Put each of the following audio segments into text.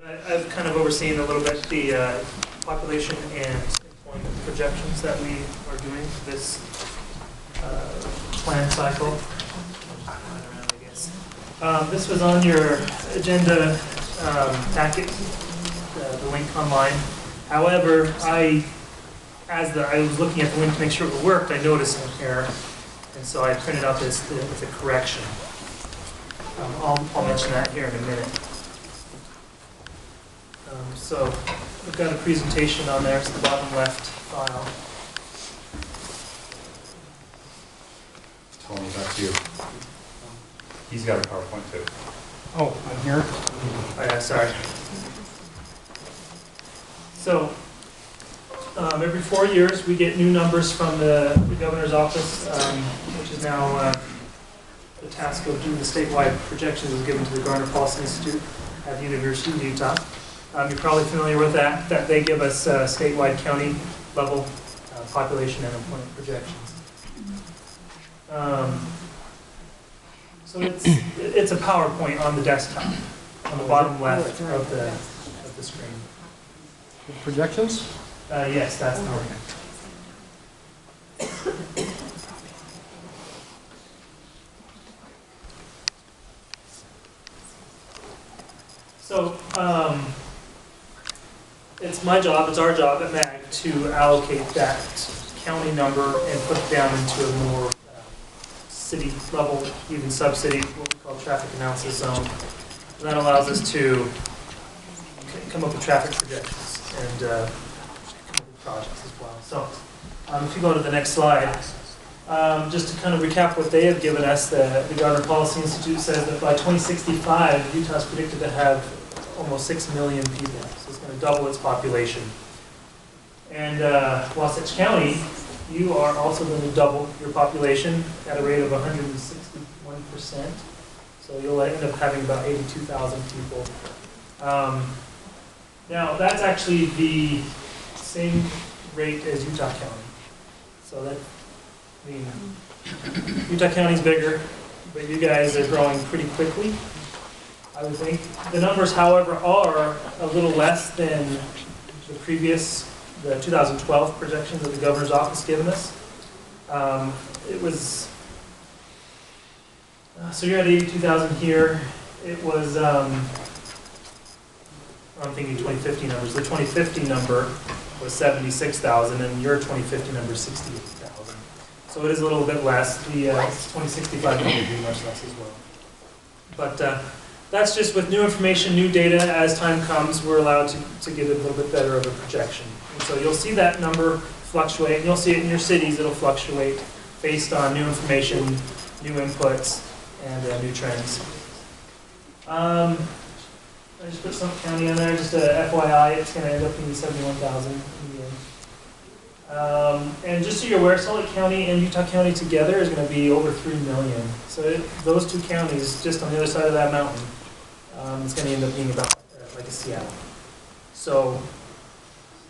I've kind of overseen a little bit the population and employment projections that we are doing this plan cycle. This was on your agenda packet, the link online. However, as I was looking at the link to make sure it worked, I noticed an error, and so I printed out this with a correction. I'll mention that here in a minute. So we've got a presentation on there. It's the bottom left file. Tony, that's you. He's got a PowerPoint too. Oh, I'm here? Oh yeah, sorry. So every 4 years we get new numbers from the governor's office, which is now the task of doing the statewide projections is given to the Garner Policy Institute at the University of Utah. You're probably familiar with that they give us statewide county level population and employment projections. So it's a PowerPoint on the desktop, on the bottom left of the screen. The projections? Yes, that's the one. So it's my job, it's our job at MAG to allocate that county number and put it down into a more city level, even sub-city, what we call traffic analysis zone. And that allows us to come up with traffic projections and come up with projects as well. So if you go to the next slide, just to kind of recap what they have given us, the Garner Policy Institute says that by 2065, Utah is predicted to have almost 6 million people. So it's going to double its population. And Wasatch County, you are also going to double your population at a rate of 161%. So you'll end up having about 82,000 people. Now, that's actually the same rate as Utah County. So that, I mean, Utah County's bigger, but you guys are growing pretty quickly, I would think. The numbers, however, are a little less than the previous, the 2012 projections that the governor's office given us. It was, so you're at 82,000 here. It was, I'm thinking 2050 numbers. The 2050 number was 76,000, and your 2050 number is 68,000. So it is a little bit less. The 2065 number would be much less as well. But that's just with new information, new data. As time comes, we're allowed to get a little bit better of a projection. And so you'll see that number fluctuate, and you'll see it in your cities. It'll fluctuate based on new information, new inputs, and new trends. I just put some county in there, just a FYI, it's going to end up being 71,000 in the end. And just so you're aware, Salt Lake County and Utah County together is going to be over 3 million. So those two counties, just on the other side of that mountain, it's going to end up being about like a Seattle. So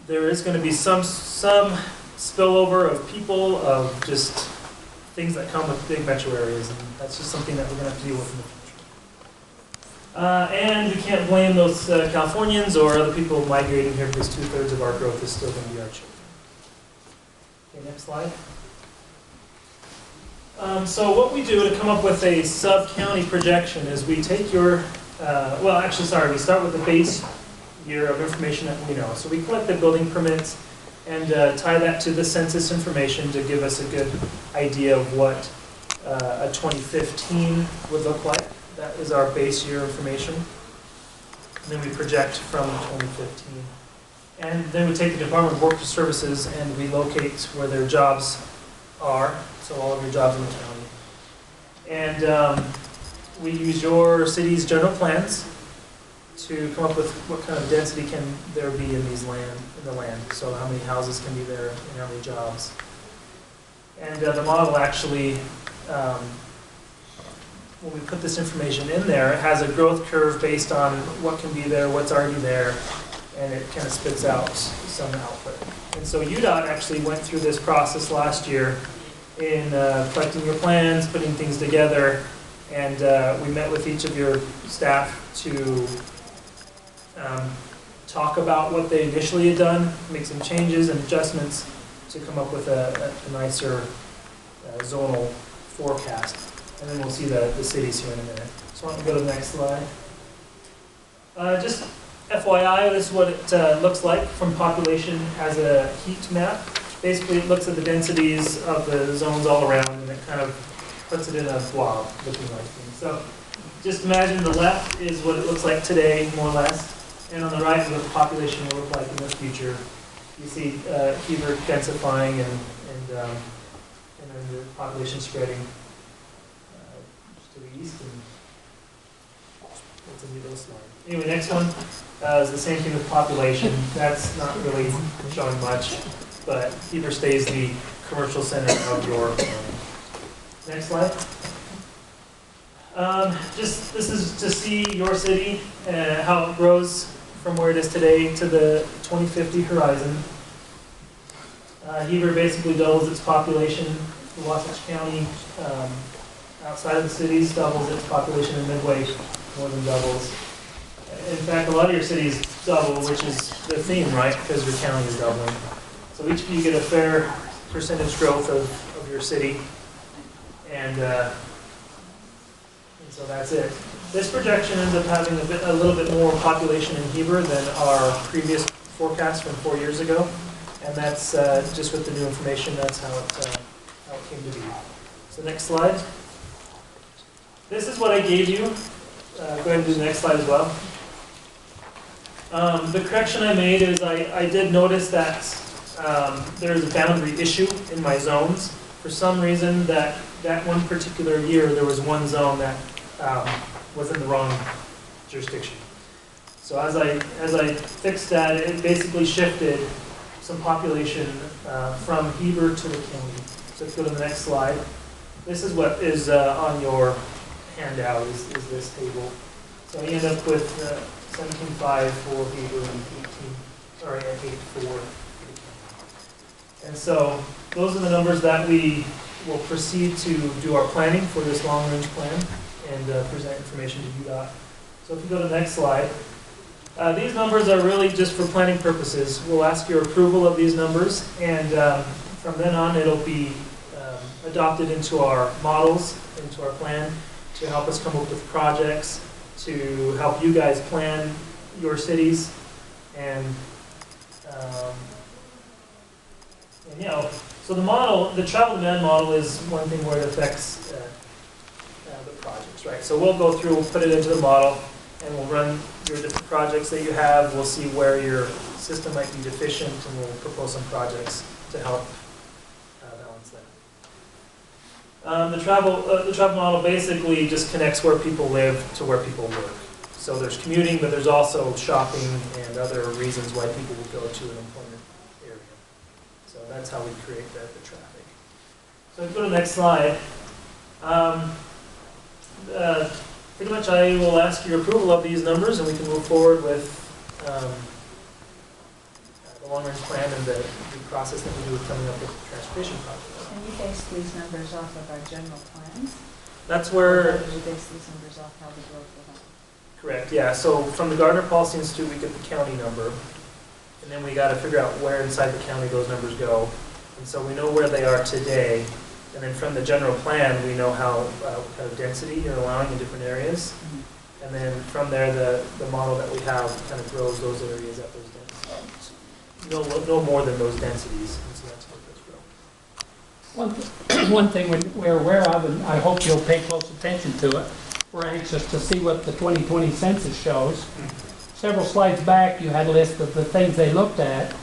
there is going to be some spillover of people, of just things that come with big metro areas, and that's just something that we're going to have to deal with in the future. And we can't blame those Californians or other people migrating here, because 2/3 of our growth is still going to be our children. Okay, next slide. So what we do to come up with a sub-county projection is we take your, well actually sorry, we start with the base year of information that we know. So we collect the building permits and tie that to the census information to give us a good idea of what a 2015 would look like. That is our base year information. And then we project from 2015. And then we take the Department of Workforce Services and we locate where their jobs are, so all of your jobs in the county. And we use your city's general plans to come up with what kind of density can there be in the land. So how many houses can be there and how many jobs. And the model actually, when we put this information in there, it has a growth curve based on what can be there, what's already there, and it kind of spits out some output. And so UDOT actually went through this process last year in collecting your plans, putting things together, and we met with each of your staff to talk about what they initially had done, make some changes and adjustments to come up with a nicer zonal forecast. And then we'll see the cities here in a minute. So why don't we go to the next slide. Just FYI, this is what it looks like from population as a heat map. Basically, it looks at the densities of the zones all around, and it kind of puts it in a blob looking like things. So just imagine the left is what it looks like today, more or less, and on the right is what the population will look like in the future. You see Heber densifying and then the population spreading just to the east. And that's a neat little slide. Anyway, next one is the same thing with population. That's not really showing much, but Heber stays the commercial center of your county. Next slide. This is to see your city, how it grows from where it is today to the 2050 horizon. Heber basically doubles its population. The Wasatch County, outside of the cities, doubles its population, and Midway more than doubles. In fact, a lot of your cities double, which is the theme, right? Because your county is doubling. So each of you get a fair percentage growth of your city. And so that's it. This projection ends up having a little bit more population in Heber than our previous forecast from 4 years ago. And that's just with the new information, that's how it came to be. So next slide. This is what I gave you. Go ahead and do the next slide as well. The correction I made is I did notice that there is a boundary issue in my zones. For some reason, that one particular year, there was one zone that was in the wrong jurisdiction. So as I fixed that, it basically shifted some population from Heber to the county. So let's go to the next slide. This is what is on your handout, is this table. So you end up with 17.5 for Heber and 8 for the county. And so those are the numbers that we will proceed to do our planning for this long-range plan and present information to UDOT. So if you go to the next slide, these numbers are really just for planning purposes. We'll ask your approval of these numbers, and from then on it'll be adopted into our models, into our plan, to help us come up with projects, to help you guys plan your cities, and you know, so the model, the travel demand model is one thing where it affects the projects, right? So we'll go through, we'll put it into the model, and we'll run your different projects that you have. We'll see where your system might be deficient, and we'll propose some projects to help balance that. The travel model basically just connects where people live to where people work. So there's commuting, but there's also shopping and other reasons why people will go to an employment area. So that's how we create the traffic. So if you go to the next slide. Pretty much I will ask your approval of these numbers, and we can move forward with the long-range plan and the process that we do with coming up with transportation projects. And you base these numbers off of our general plans? That's where... Or do you base these numbers off how the growth will happen? Correct, yeah. So from the Gardner Policy Institute, we get the county number, and then we got to figure out where inside the county those numbers go. And so we know where they are today. And then from the general plan, we know how kind of density you're allowing in different areas. Mm-hmm. And then from there, the model that we have kind of grows those areas at those densities. No more than those densities. And so that's how it grows. One thing we're aware of, and I hope you'll pay close attention to it, we're anxious to see what the 2020 census shows. Mm-hmm. Several slides back, you had a list of the things they looked at.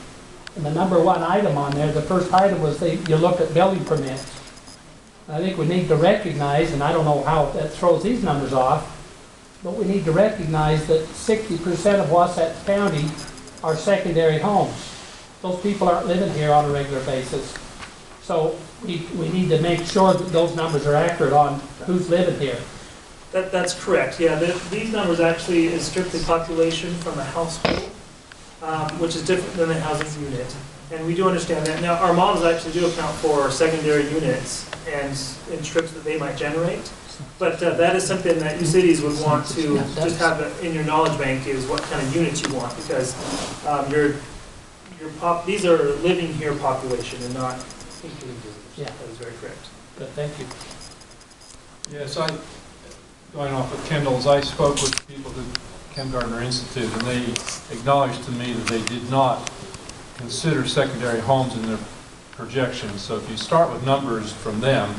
And the number one item on there, the first item was you looked at building permits. I think we need to recognize, and I don't know how that throws these numbers off, but we need to recognize that 60% of Wasatch County are secondary homes. Those people aren't living here on a regular basis. So we need to make sure that those numbers are accurate on who's living here. That's correct, yeah. These numbers actually is strictly population from a household, which is different than a housing unit. And we do understand that. Now, our models actually do account for secondary units and in trips that they might generate. But that is something that you cities would want to just have in your knowledge bank, is what kind of units you want, because these are living here population and not including visitors. Yeah. That is very correct. Good, thank you. Yes, going off of Kendall's, I spoke with people at the Ken Gardner Institute, and they acknowledged to me that they did not consider secondary homes in their projections. So if you start with numbers from them,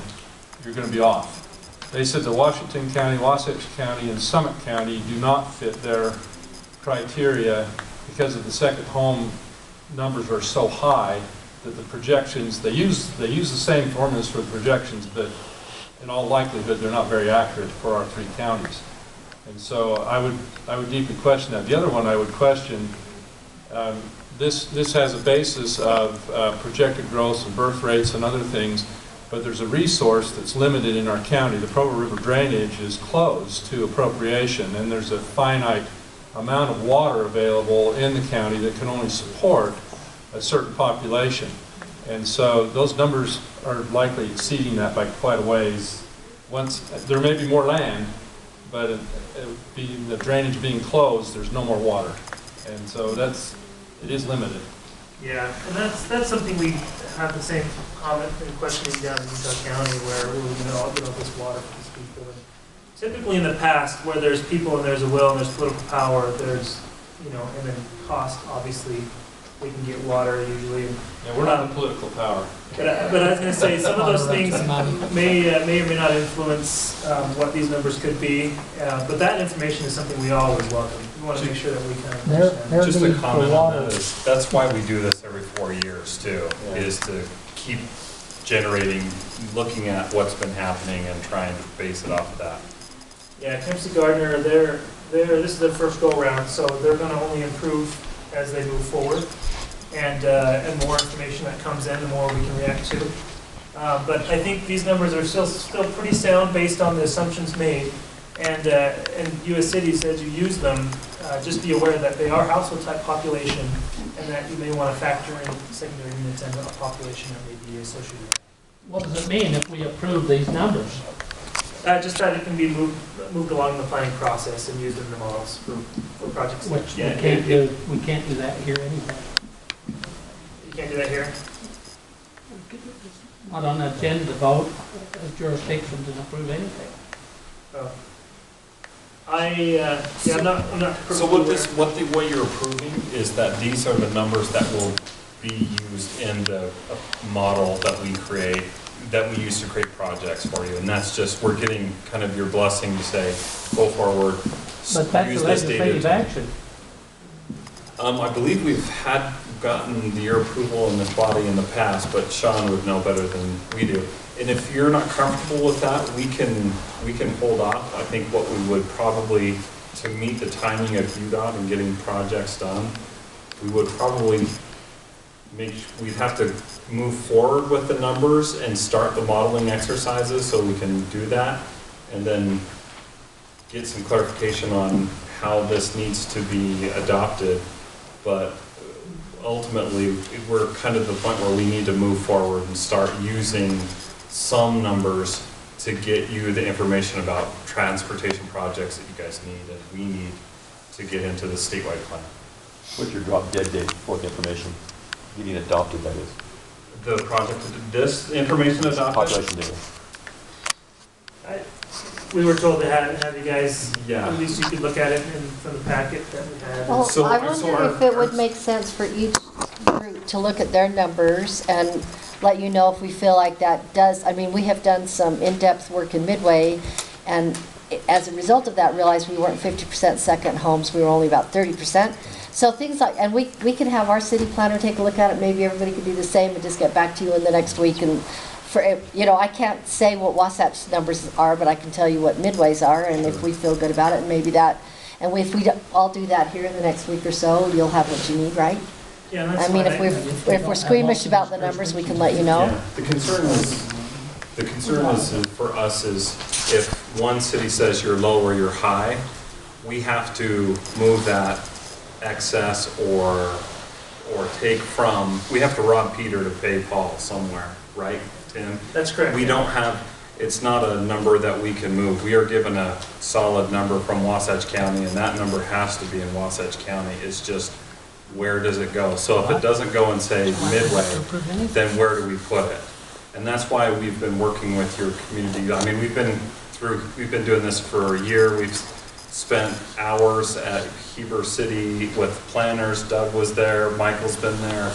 you're going to be off. They said that Washington County, Wasatch County, and Summit County do not fit their criteria because of the second home numbers are so high that the projections, they use the same formulas for the projections, but in all likelihood they're not very accurate for our three counties. And so I would deeply question that. The other one I would question, this has a basis of projected growth and birth rates and other things, but there's a resource that's limited in our county. The Provo River drainage is closed to appropriation, and there's a finite amount of water available in the county that can only support a certain population. And so those numbers are likely exceeding that by quite a ways. Once there may be more land, but the drainage being closed, there's no more water. And so it is limited. Yeah, and that's something we have the same comment and questioning down in Utah County, where we're going to all get all this water for these people. And typically in the past, where there's people and there's a will and there's political power, there's, and then cost, obviously, we can get water usually. Yeah, we're not in political power. But I was going to say, some of those things may or may not influence what these numbers could be, but that information is something we always welcome. We want to make sure that we kind of understand. Just a comment on that is, that's why we do this every 4 years too, is to keep generating, looking at what's been happening and trying to base it off of that. Yeah, Kempsey Gardner, this is their first go around, so they're going to only improve as they move forward, and more information that comes in, the more we can react to. But I think these numbers are still pretty sound based on the assumptions made, and U.S. cities, as you use them, just be aware that they are household type population, and that you may want to factor in secondary units and a population that may be associated with that. What does it mean if we approve these numbers? Just that it can be moved along the planning process and used in the models for projects. Which Yeah, we can't do that here anyway. You can't do that here? Not on the agenda to vote, as jurisdiction to approve anything. Oh. I'm not. So what you're approving is that these are the numbers that will be used in the model that we create, that we use to create projects for you, and that's just, we're getting kind of your blessing to say, go forward, But that's use a this data. legislative action. I believe we've gotten your approval in this body in the past, but Sean would know better than we do. And if you're not comfortable with that, we can hold off. I think what we would probably, to meet the timing of UDOT and getting projects done, we would probably we'd have to move forward with the numbers and start the modeling exercises so we can do that, and then get some clarification on how this needs to be adopted. But ultimately, we're kind of at the point where we need to move forward and start using some numbers to get you the information about transportation projects that you guys need and we need to get into the statewide plan. What's your drop dead date for the information getting adopted, that is? The project, this information adopted? Population data. We were told to have you guys, Yeah. at least you could look at it from the packet that we had. Well, So- I so wonder our- if it would make sense for each group to look at their numbers and let you know if we feel like that does, I mean, we have done some in-depth work in Midway, and as a result of that, realized we weren't 50% second homes, we were only about 30%. So things like, and we can have our city planner take a look at it, maybe everybody could do the same and just get back to you in the next week. And for, I can't say what Wasatch numbers are, but I can tell you what Midway's are, and if we feel good about it, and maybe that, and if we all do that here in the next week or so, you'll have what you need, right? Yeah, that's I mean, fine. if we're squeamish about the numbers, we can let you know. Yeah. The concern is for us is if one city says you're low or you're high, we have to move that excess or take from, we have to rob Peter to pay Paul somewhere, right, Tim? That's correct. We don't have, it's not a number that we can move. We are given a solid number from Wasatch County, and that number has to be in Wasatch County. It's just, where does it go? So if it doesn't go in, say, Midway, then where do we put it? And that's why we've been working with your community. I mean, we've been doing this for a year. We've spent hours at Heber City with planners. Doug was there, Michael's been there.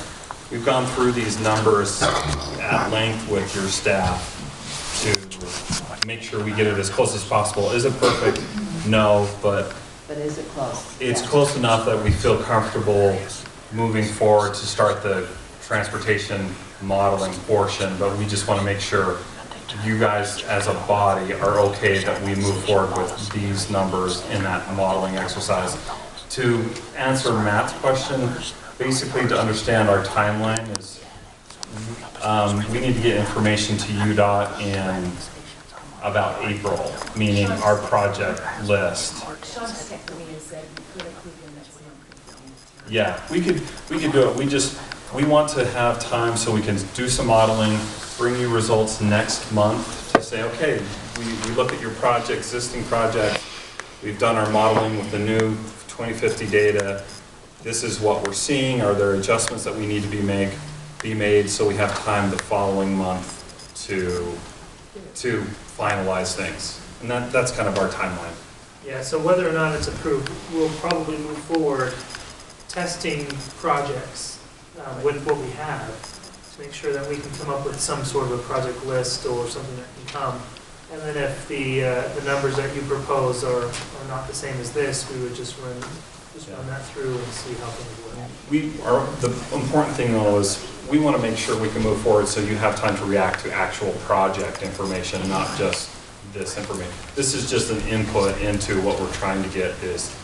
We've gone through these numbers at length with your staff to make sure we get it as close as possible. Is it perfect? No, but is it close? it's close enough that we feel comfortable moving forward to start the transportation modeling portion, but we just want to make sure you guys as a body are okay that we move forward with these numbers in that modeling exercise. To answer Matt's question, basically to understand our timeline is we need to get information to UDOT in about April, meaning our project list. Sean's texted me and said we could approve them next month. Yeah, we could do it. We want to have time so we can do some modeling, bring you results next month to say, okay, we look at your project, existing project, we've done our modeling with the new 2050 data. This is what we're seeing. Are there adjustments that we need to be made so we have time the following month to finalize things? And that's kind of our timeline. Yeah, so whether or not it's approved, we'll probably move forward testing projects with what we have to make sure that we can come up with some sort of a project list or something that can come. And then if the numbers that you propose are not the same as this, we would just run that through and see how things work. The important thing though is we want to make sure we can move forward so you have time to react to actual project information, not just this information. This is just an input into what we're trying to get is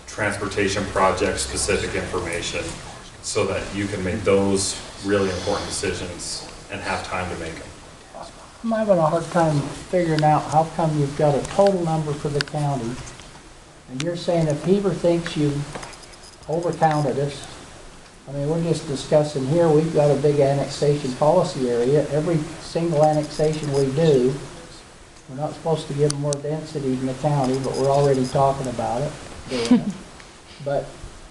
transportation project specific information so that you can make those really important decisions and have time to make them. I'm having a hard time figuring out how come you've got a total number for the county, and you're saying if Heber thinks you overcounted us. I mean, we're just discussing here, we've got a big annexation policy area. Every single annexation we do, we're not supposed to give them more density than the county, but we're already talking about it, doing it. But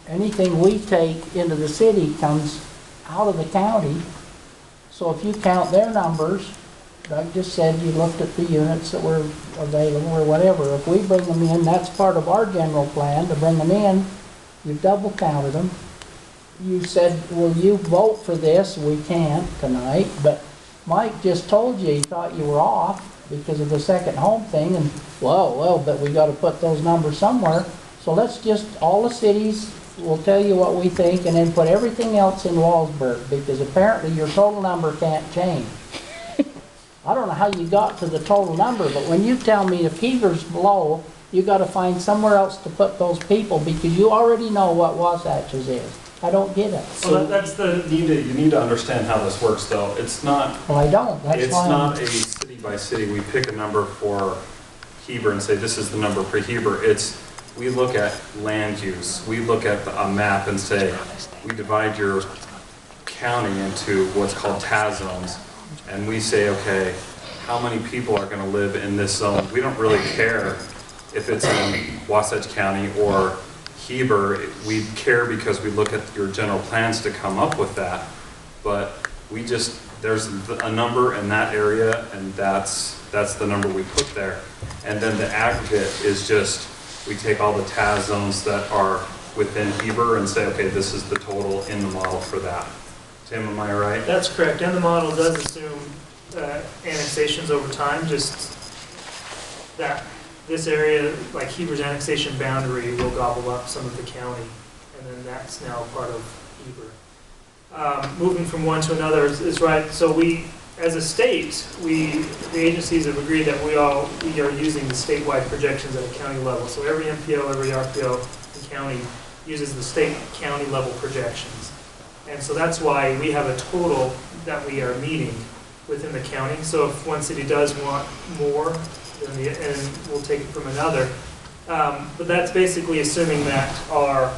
anything we take into the city comes out of the county. So if you count their numbers, Doug just said you looked at the units that were available or whatever. If we bring them in, that's part of our general plan to bring them in. You've double counted them. You said, will you vote for this? We can't tonight, but Mike just told you he thought you were off because of the second home thing, and well, but we got to put those numbers somewhere. So let's just, all the cities will tell you what we think, and then put everything else in Walsburg, because apparently your total number can't change. I don't know how you got to the total number, but when you tell me if Heber's below, you got to find somewhere else to put those people, because you already know what Wasatch's is. I don't get it. So you need to understand how this works, though. It's not. Well, I don't. That's it's why not a city by city. We pick a number for Heber and say this is the number for Heber. We look at land use. We look at a map and say we divide your county into what's called TAZ zones, and we say, okay, how many people are going to live in this zone? We don't really care if it's in Wasatch County or Heber. We care because we look at your general plans to come up with that, but there's a number in that area, and that's the number we put there. And then the aggregate is just, we take all the TAZ zones that are within Heber and say, okay, this is the total in the model for that. Tim, am I right? That's correct, and the model does assume annexations over time, just that this area, like Heber's annexation boundary, will gobble up some of the county, and then that's now part of Heber. Moving from one to another is right. So we, as a state, the agencies have agreed that we are using the statewide projections at a county level. So every MPO, every RPO in county uses the state county level projections. And so that's why we have a total that we are meeting within the county. So if one city does want more, and we'll take it from another. But that's basically assuming that our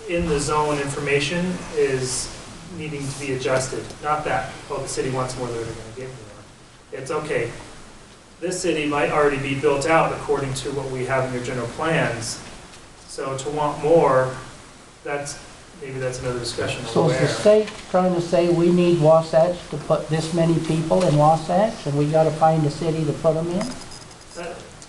in the zone information is needing to be adjusted. Not that, oh, the city wants more, they're going to get more. It's okay. this city might already be built out according to what we have in your general plans. So to want more, maybe that's another discussion. So is the state trying to say we need Wasatch to put this many people in Wasatch, and we gotta find a city to put them in?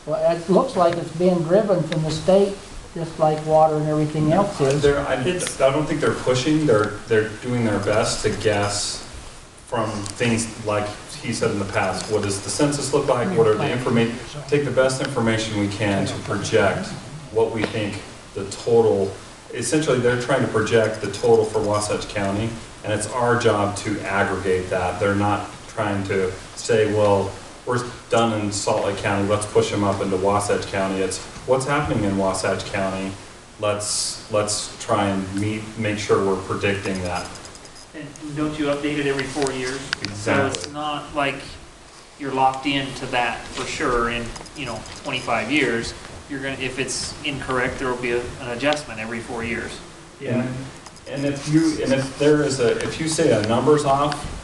Well, it looks like it's being driven from the state, just like water and everything else is. I don't think they're pushing, they're doing their best to guess from things like he said in the past. What does the census look like? What are the information? Take the best information we can to project what we think the total, essentially they're trying to project the total for Wasatch County, and it's our job to aggregate that. They're not trying to say, well, we're done in Salt Lake County, let's push them up into Wasatch County. It's what's happening in Wasatch County. Let's try and make sure we're predicting that. And don't you update it every 4 years? Exactly. So it's not like you're locked into that for sure in, 25 years. You're gonna, if it's incorrect, there will be an adjustment every 4 years. Yeah. And if you say a number's off,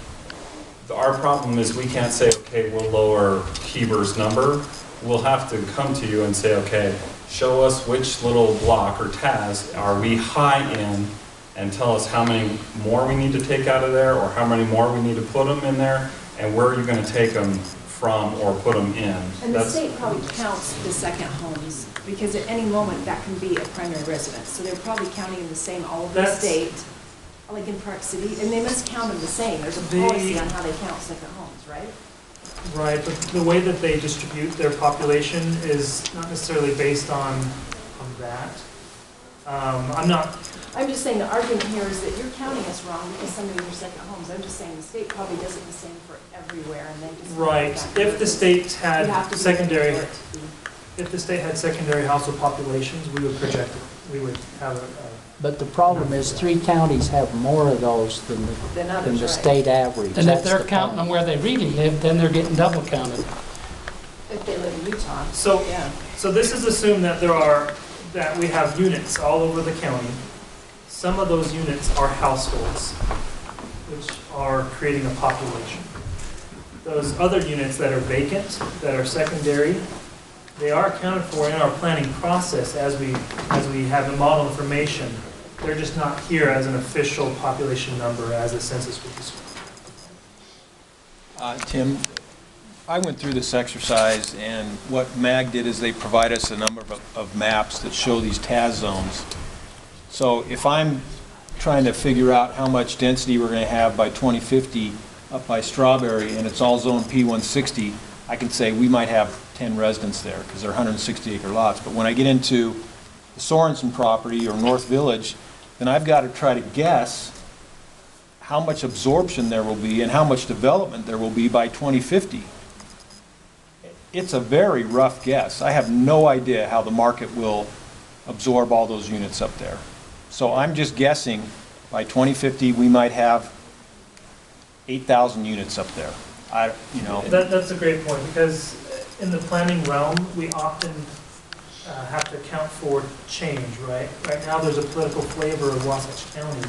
our problem is we can't say, okay, we'll lower Heber's number. We'll have to come to you and say, okay, show us which little block or TAS are we high in, and tell us how many more we need to take out of there, or how many more we need to put them in there, and where are you going to take them from or put them in. And the state probably counts the second homes, because at any moment that can be a primary residence. So they're probably counting the same all over the state, like in Park City, and they must count them the same. There's a policy on how they count second homes, right? Right, but the way that they distribute their population is not necessarily based on that. I'm just saying the argument here is that you're counting us wrong because some of your second homes. I'm just saying the state probably does it the same for everywhere, and then just right. If the state had secondary, ready for it to be. if the state had secondary household populations, we would project it. We would have a. But the problem is 3 counties have more of those than the state average. And if That's they're the counting them problem. where they really live, then they're getting double counted. If they live in Utah. So, Yeah. so this is assumed that that we have units all over the county. Some of those units are households, which are creating a population. Those other units that are vacant, that are secondary, they are accounted for in our planning process as we have the model information. They're just not here as an official population number as the census would describe. Tim, I went through this exercise, and what MAG did is they provide us a number of maps that show these TAS zones. So if I'm trying to figure out how much density we're going to have by 2050 up by Strawberry, and it's all zone P160, I can say we might have 10 residents there because they're 160-acre lots. But when I get into the Sorensen property or North Village, then I've got to try to guess how much absorption there will be and how much development there will be by 2050. It's a very rough guess. I have no idea how the market will absorb all those units up there. So I'm just guessing by 2050 we might have 8,000 units up there. That's a great point, because in the planning realm, we often have to account for change, right? Right now, there's a political flavor of Wasatch County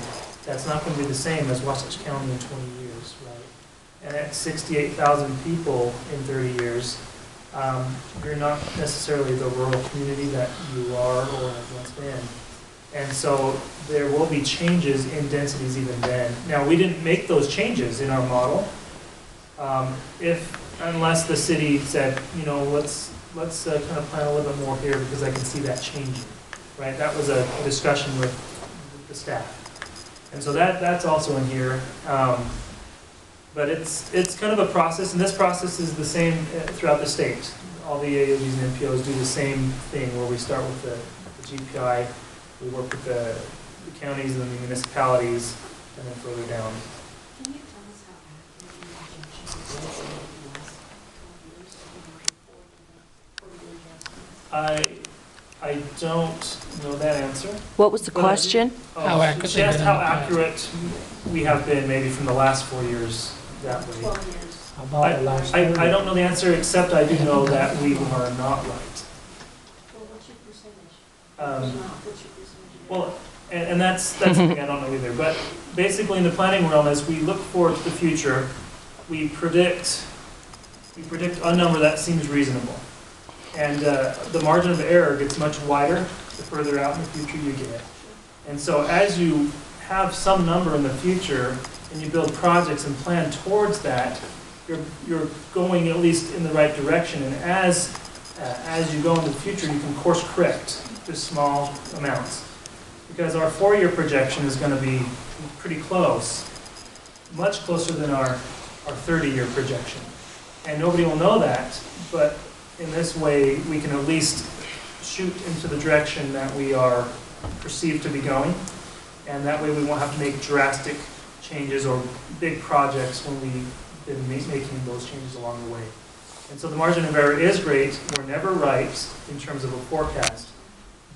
that's not going to be the same as Wasatch County in 20 years, right? And at 68,000 people in 30 years, you're not necessarily the rural community that you are or have once been. And so there will be changes in densities even then. Now, we didn't make those changes in our model. Unless the city said, let's kind of plan a little bit more here because I can see that changing, right? That was a discussion with the staff. And so that's also in here. But it's kind of a process, and this process is the same throughout the state. All the AOGs and NPOs do the same thing, where we start with the GPI, we work with the counties and the municipalities, and then further down. Can you tell us how accurate I don't know that answer. What was the But question? How accurate She asked they've how been in the past. accurate we have been maybe from the last 4 years that way. 12 years? How about the last I 30? don't know the answer, except I do know that we are not right. Well, what's your percentage? What's your percentage? Well, and that's something I don't know either. But basically in the planning realm, as we look forward to the future, we predict we predict a number that seems reasonable. And the margin of error gets much wider the further out in the future you get. And so as you have some number in the future and you build projects and plan towards that, you're going at least in the right direction. And as you go into the future, you can course correct to small amounts. Because our 4-year projection is going to be pretty close, much closer than our 30-year projection. And nobody will know that, but in this way, we can at least shoot into the direction that we are perceived to be going. And that way we won't have to make drastic changes or big projects when we've been making those changes along the way. And so the margin of error is great. We're never right in terms of a forecast.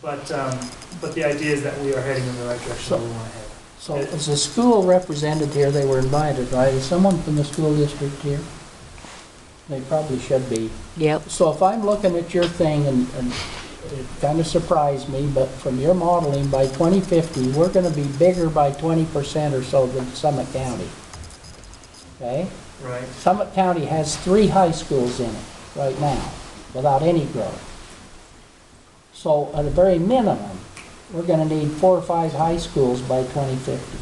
But the idea is that we are heading in the right direction where we want to head. So as a school represented here, they were invited, right? Is someone from the school district here? They probably should be. Yep. So if I'm looking at your thing, and it kind of surprised me, but from your modeling, by 2050, we're going to be bigger by 20% or so than Summit County. Okay? Right. Summit County has 3 high schools in it right now, without any growth. So at a very minimum, we're going to need 4 or 5 high schools by 2050.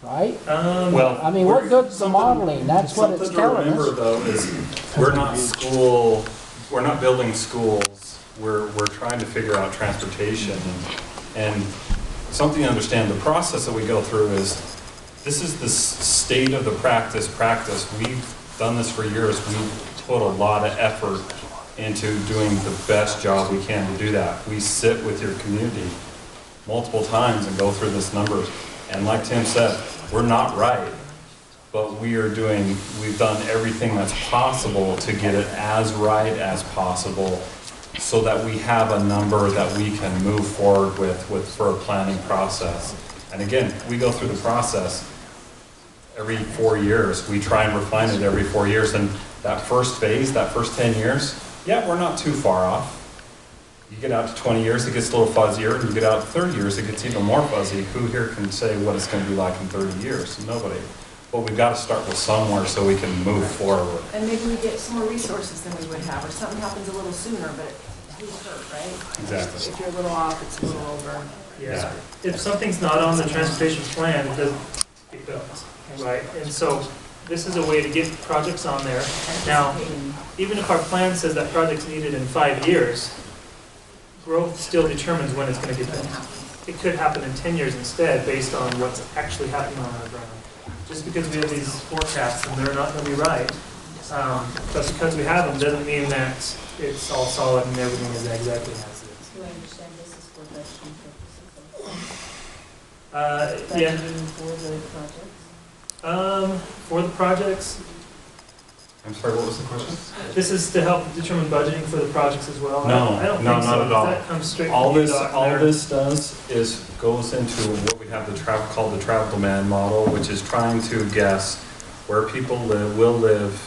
Right? Well, I mean, we're good at modeling, that's what it's telling us. Something to remember though is we're not building schools, we're trying to figure out transportation. And something to understand, the process that we go through is, this is the state of the practice. We've done this for years. We've put a lot of effort into doing the best job we can to do that. We sit with your community multiple times and go through this number. And like Tim said, we're not right, but we've done everything that's possible to get it as right as possible so that we have a number that we can move forward with for a planning process. And again, we go through the process every 4 years. We try and refine it every 4 years. And that first phase, that first 10 years, yeah, we're not too far off. You get out to 20 years, it gets a little fuzzier, and you get out to 30 years, it gets even more fuzzy. Who here can say what it's going to be like in 30 years? Nobody. But we've got to start with somewhere so we can move forward. And maybe we get some more resources than we would have, or something happens a little sooner, but who's hurt, right? Exactly. If you're a little off, it's a little over. Yeah. If something's not on the transportation plan, it doesn't get built, right? And so this is a way to get projects on there. Now, even if our plan says that project's needed in 5 years, growth still determines when it's going to get built. It could happen in 10 years instead, based on what's actually happening on our ground. Just because we have these forecasts and they're not going to be right, but because we have them doesn't mean that it's all solid and everything is exactly as it is. Do I understand this is for budgeting purposes? Yeah. Budgeting for the projects? For the projects, I'm sorry, what was the question? this is to help determine budgeting for the projects as well? No, I don't no, think so. not at all. That comes straight All from you, this, Doc, all there. this does is goes into what we have called the travel demand model, which is trying to guess where people will live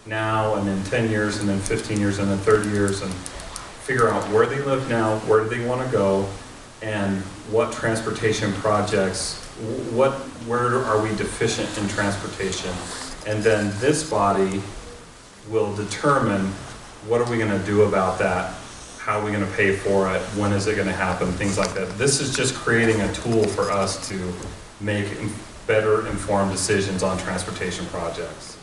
now and in 10 years and then 15 years and then 30 years, and figure out where they live now, where do they want to go, and what transportation projects, where are we deficient in transportation. And then this body will determine what are we going to do about that, how are we going to pay for it, when is it going to happen, things like that. This is just creating a tool for us to make better informed decisions on transportation projects.